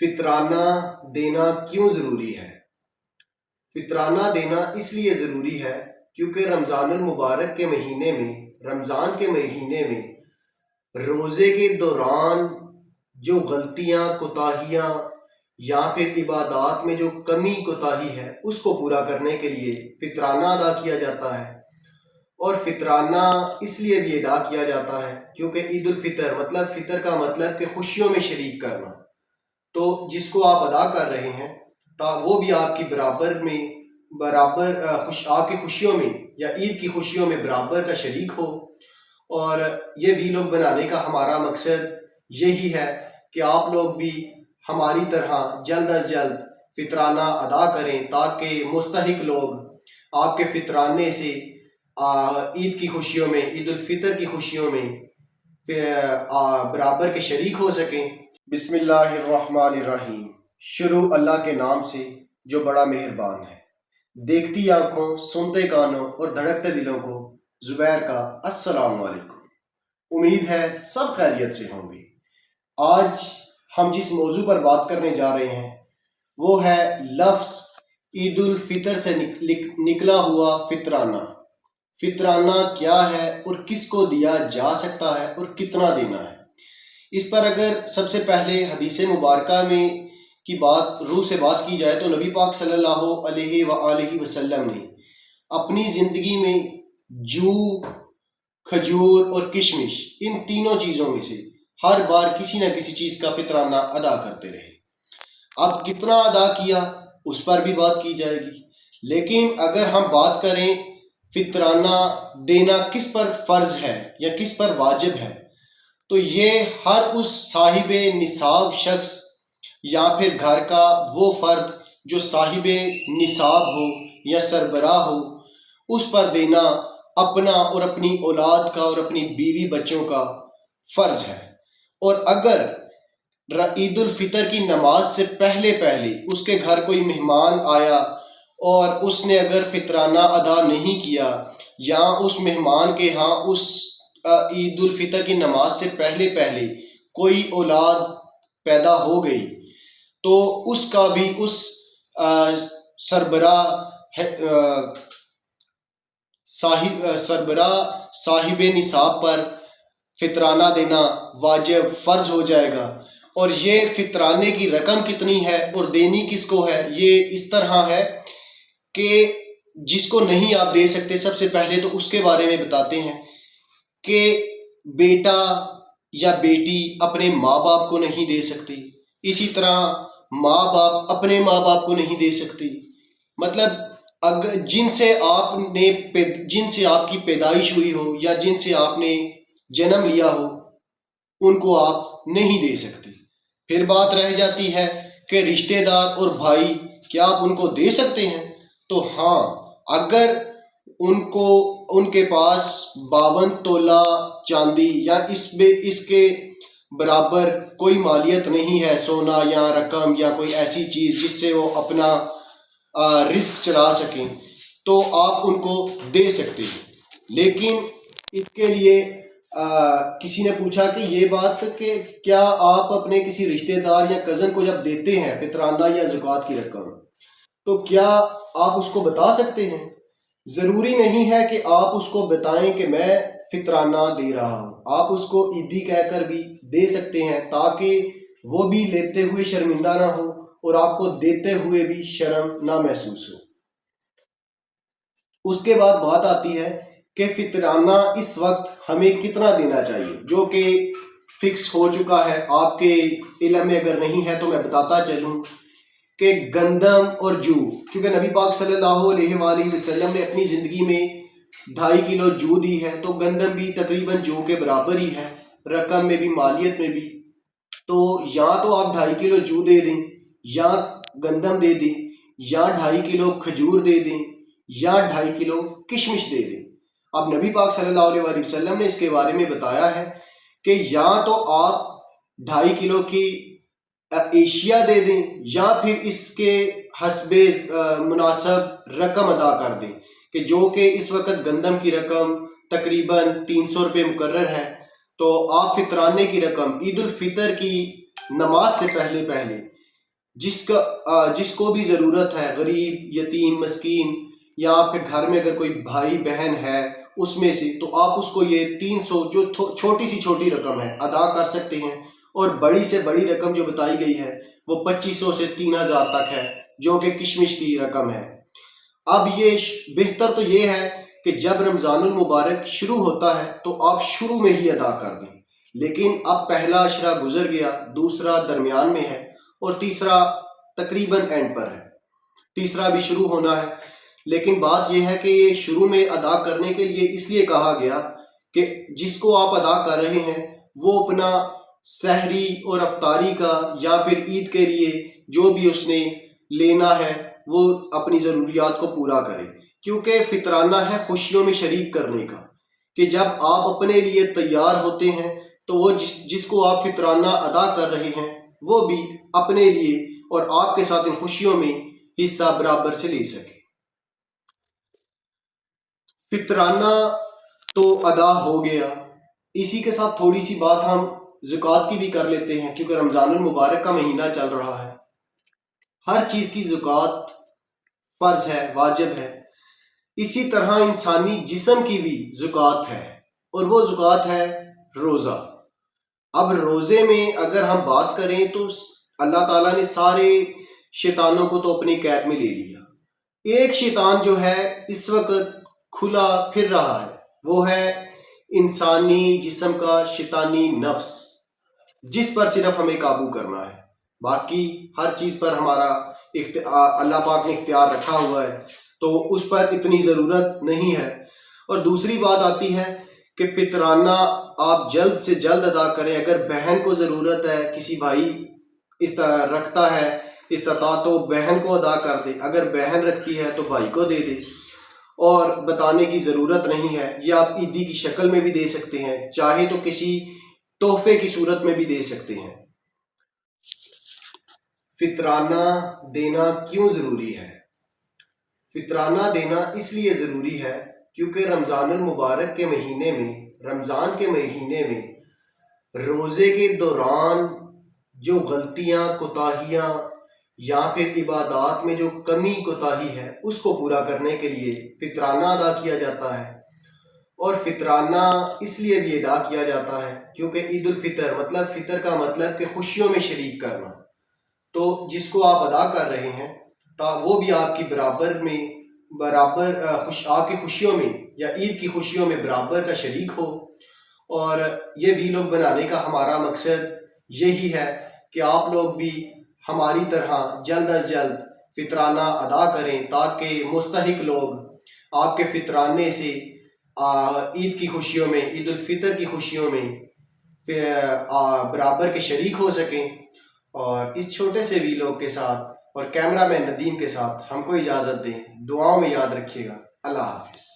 فطرانہ دینا کیوں ضروری ہے؟ فطرانہ دینا اس لیے ضروری ہے کیونکہ رمضان المبارک کے مہینے میں، رمضان کے مہینے میں روزے کے دوران جو غلطیاں، کوتاہیاں یا پھر عبادات میں جو کمی کوتاہی ہے اس کو پورا کرنے کے لیے فطرانہ ادا کیا جاتا ہے۔ اور فطرانہ اس لیے بھی ادا کیا جاتا ہے کیونکہ عید الفطر مطلب فطر کا مطلب کہ خوشیوں میں شریک کرنا، تو جس کو آپ ادا کر رہے ہیں وہ بھی آپ کی آپ کی خوشیوں میں یا عید کی خوشیوں میں برابر کا شریک ہو۔ اور یہ بھی لوگ بنانے کا ہمارا مقصد یہی ہے کہ آپ لوگ بھی ہماری طرح جلد از جلد فطرانہ ادا کریں تاکہ مستحق لوگ آپ کے فطرانے سے عید کی خوشیوں میں، عید الفطر کی خوشیوں میں برابر کے شریک ہو سکیں۔ بسم اللہ الرحمن الرحیم۔ شروع اللہ کے نام سے جو بڑا مہربان ہے۔ دیکھتی آنکھوں، سنتے کانوں اور دھڑکتے دلوں کو زبیر کا السلام علیکم۔ امید ہے سب خیریت سے ہوں گے۔ آج ہم جس موضوع پر بات کرنے جا رہے ہیں وہ ہے لفظ عید الفطر سے نکلا ہوا فطرانہ۔ فطرانہ کیا ہے اور کس کو دیا جا سکتا ہے اور کتنا دینا ہے؟ اس پر اگر سب سے پہلے حدیث مبارکہ میں کی روح سے بات کی جائے تو نبی پاک صلی اللہ علیہ وآلہ وسلم نے اپنی زندگی میں جو، کھجور اور کشمش، ان تینوں چیزوں میں سے ہر بار کسی نہ کسی چیز کا فطرانہ ادا کرتے رہے۔ اب کتنا ادا کیا اس پر بھی بات کی جائے گی، لیکن اگر ہم بات کریں فطرانہ دینا کس پر فرض ہے یا کس پر واجب ہے، تو یہ ہر اس صاحب نصاب شخص یا پھر گھر کا وہ فرد جو صاحب نصاب ہو یا سربراہ ہو، اس پر دینا اپنا اور اپنی اولاد کا اور اپنی بیوی بچوں کا فرض ہے۔ اور اگر عید الفطر کی نماز سے پہلے اس کے گھر کوئی مہمان آیا اور اس نے اگر فطرانہ ادا نہیں کیا یا اس مہمان کے ہاں اس عید الفطر کی نماز سے پہلے کوئی اولاد پیدا ہو گئی تو اس کا بھی اس سربراہ صاحب نصاب پر فطرانہ دینا واجب فرض ہو جائے گا۔ اور یہ فطرانے کی رقم کتنی ہے اور دینی کس کو ہے، یہ اس طرح ہے کہ جس کو نہیں آپ دے سکتے، سب سے پہلے تو اس کے بارے میں بتاتے ہیں کہ بیٹا یا بیٹی اپنے ماں باپ کو نہیں دے سکتی، اسی طرح ماں باپ اپنے ماں باپ کو نہیں دے سکتی۔ مطلب جن سے آپ کی پیدائش ہوئی ہو یا جن سے آپ نے جنم لیا ہو ان کو آپ نہیں دے سکتے۔ پھر بات رہ جاتی ہے کہ رشتہ دار اور بھائی، کیا آپ ان کو دے سکتے ہیں؟ تو ہاں، اگر ان کے پاس 52 تولہ چاندی یا اس کے برابر کوئی مالیت نہیں ہے، سونا یا رقم یا کوئی ایسی چیز جس سے وہ اپنا رزق چلا سکیں، تو آپ ان کو دے سکتے ہیں۔ لیکن اس کے لیے کسی نے پوچھا کہ یہ بات کہ کیا آپ اپنے کسی رشتہ دار یا کزن کو جب دیتے ہیں فطرانہ یا زکوٰۃ کی رقم، تو کیا آپ اس کو بتا سکتے ہیں؟ ضروری نہیں ہے کہ آپ اس کو بتائیں کہ میں فطرانہ دے رہا ہوں، آپ اس کو عیدی کہہ کر بھی دے سکتے ہیں تاکہ وہ بھی لیتے ہوئے شرمندہ نہ ہو اور آپ کو دیتے ہوئے بھی شرم نہ محسوس ہو۔ اس کے بعد بات آتی ہے کہ فطرانہ اس وقت ہمیں کتنا دینا چاہیے، جو کہ فکس ہو چکا ہے۔ آپ کے علم میں اگر نہیں ہے تو میں بتاتا چلوں کہ گندم اور جو، کیونکہ نبی پاک صلی اللہ علیہ وآلہ وسلم نے اپنی زندگی میں 2.5 کلو جو دی ہے، تو گندم بھی تقریباً جو کے برابر ہی ہے، رقم میں بھی مالیت میں بھی۔ تو یا تو آپ 2.5 کلو جو دے دیں یا گندم دے دیں، یا 2.5 کلو کھجور دے دیں یا 2.5 کلو کشمش دے دیں۔ اب نبی پاک صلی اللہ علیہ وآلہ وسلم نے اس کے بارے میں بتایا ہے کہ یا تو آپ 2.5 کلو کی اشیاء دے دیں یا پھر اس کے حسب مناسب رقم ادا کر دیں، کہ جو کہ اس وقت گندم کی رقم تقریباً 300 روپے مقرر ہے، تو آپ فطرانے کی رقم عید الفطر کی نماز سے پہلے جس کو بھی ضرورت ہے، غریب، یتیم، مسکین، یا آپ کے گھر میں اگر کوئی بھائی بہن ہے اس میں سے، تو آپ اس کو یہ 300 جو چھوٹی سی چھوٹی رقم ہے ادا کر سکتے ہیں، اور بڑی سے بڑی رقم جو بتائی گئی ہے وہ 2500 سے 3000 تک ہے، جو کہ کشمش کی رقم ہے۔ اب یہ بہتر تو یہ ہے کہ جب رمضان المبارک شروع ہوتا ہے تو آپ شروع میں ہی ادا کر دیں، لیکن اب پہلا عشرہ گزر گیا، دوسرا درمیان میں ہے، اور تیسرا تقریباً اینڈ پر ہے، تیسرا بھی شروع ہونا ہے۔ لیکن بات یہ ہے کہ یہ شروع میں ادا کرنے کے لیے اس لیے کہا گیا کہ جس کو آپ ادا کر رہے ہیں وہ اپنا سحری اور افطاری کا یا پھر عید کے لیے جو بھی اس نے لینا ہے وہ اپنی ضروریات کو پورا کرے، کیونکہ فطرانہ ہے خوشیوں میں شریک کرنے کا، کہ جب آپ اپنے لیے تیار ہوتے ہیں تو وہ جس کو آپ فطرانہ ادا کر رہے ہیں وہ بھی اپنے لیے اور آپ کے ساتھ ان خوشیوں میں حصہ برابر سے لے سکے۔ فطرانہ تو ادا ہو گیا، اسی کے ساتھ تھوڑی سی بات ہم زکوٰۃ کی بھی کر لیتے ہیں، کیونکہ رمضان المبارک کا مہینہ چل رہا ہے۔ ہر چیز کی زکوٰۃ فرض ہے، واجب ہے، اسی طرح انسانی جسم کی بھی زکوٰۃ ہے، اور وہ زکوٰۃ ہے روزہ۔ اب روزے میں اگر ہم بات کریں تو اللہ تعالیٰ نے سارے شیطانوں کو تو اپنی قید میں لے لیا۔ ایک شیطان جو ہے اس وقت کھلا پھر رہا ہے، وہ ہے انسانی جسم کا شیطانی نفس، جس پر صرف ہمیں قابو کرنا ہے، باقی ہر چیز پر ہمارا اللہ پاک نے اختیار رکھا ہوا ہے، تو اس پر اتنی ضرورت نہیں ہے۔ اور دوسری بات آتی ہے کہ فطرانہ آپ جلد سے جلد ادا کریں۔ اگر بہن کو ضرورت ہے، کسی بھائی رکھتا ہے استطاعت تو بہن کو ادا کر دے، اگر بہن رکھتی ہے تو بھائی کو دے دے، اور بتانے کی ضرورت نہیں ہے۔ یہ آپ عیدی کی شکل میں بھی دے سکتے ہیں، چاہے تو کسی تحفے کی صورت میں بھی دے سکتے ہیں۔ فطرانہ دینا کیوں ضروری ہے؟ فطرانہ دینا اس لیے ضروری ہے کیونکہ رمضان المبارک کے مہینے میں، رمضان کے مہینے میں روزے کے دوران جو غلطیاں، کوتاہیاں یا پھر عبادات میں جو کمی کوتاہی ہے اس کو پورا کرنے کے لیے فطرانہ ادا کیا جاتا ہے۔ اور فطرانہ اس لیے بھی ادا کیا جاتا ہے کیونکہ عید الفطر مطلب فطر کا مطلب کہ خوشیوں میں شریک کرنا، تو جس کو آپ ادا کر رہے ہیں وہ بھی آپ کی آپ کی خوشیوں میں یا عید کی خوشیوں میں برابر کا شریک ہو۔ اور یہ بھی لوگ بنانے کا ہمارا مقصد یہی ہے کہ آپ لوگ بھی ہماری طرح جلد از جلد فطرانہ ادا کریں، تاکہ مستحق لوگ آپ کے فطرانے سے عید کی خوشیوں میں، عید الفطر کی خوشیوں میں برابر کے شریک ہو سکیں۔ اور اس چھوٹے سے ویلوگ کے ساتھ اور کیمرہ مین ندیم کے ساتھ ہم کو اجازت دیں، دعاؤں میں یاد رکھیے گا۔ اللہ حافظ۔